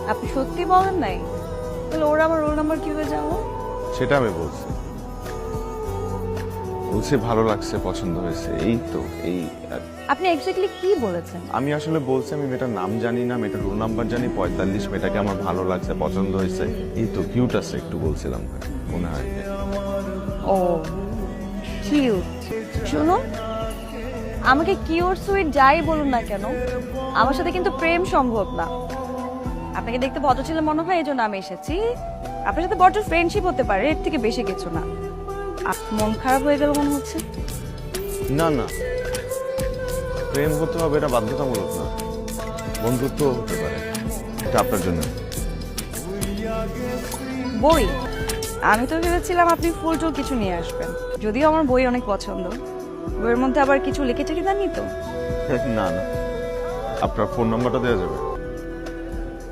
আপনি সত্যি বলেন নাই? তাহলে ওরা আমার রোল নাম্বার কিভাবে জানলো? সেটা আমি বলছি ভালো লাগছে, পছন্দ হয়েছে, এই তো এই আর- আপনি এক্স্যাক্টলি কি বলেছেন? আমি আসলে বলছি আমি মেয়েটার নাম জানি না, মেয়েটার রোল নাম্বার জানি 45, মেয়েটাকে আমার ভালো লাগছে, পছন্দ হয়েছে, এই তো কিউট আছে একটু বলছিলাম, মনে হয়। ও কিউট। শুনুন, আমাকে কিউট সুইট যাই বলুন না কেন, আমার সাথে কিন্তু প্রেম সম্ভব না। আপনাকে দেখতে ভদ্র ছেলে মনে হয়, এই জন্য আমি এসেছি। আপনার সাথে বড় ফ্রেন্ডশিপ হতে পারে, এর থেকে বেশি কিছু না। মন খারাপ হয়ে গেল মনে হচ্ছে। না না, প্রেম হতে হবে এটা বাধ্যতামূলক না, বন্ধুত্ব হতে পারে, এটা আপনার জন্য। বই? আমি তো ভেবেছিলাম আপনি ফুল টুল কিছু নিয়ে আসবেন, যদিও আমার বই অনেক পছন্দ। বইয়ের মধ্যে আবার কিছু লিখেছে কি জানি তো। না না, আপনার ফোন নাম্বারটা দেওয়া যাবে?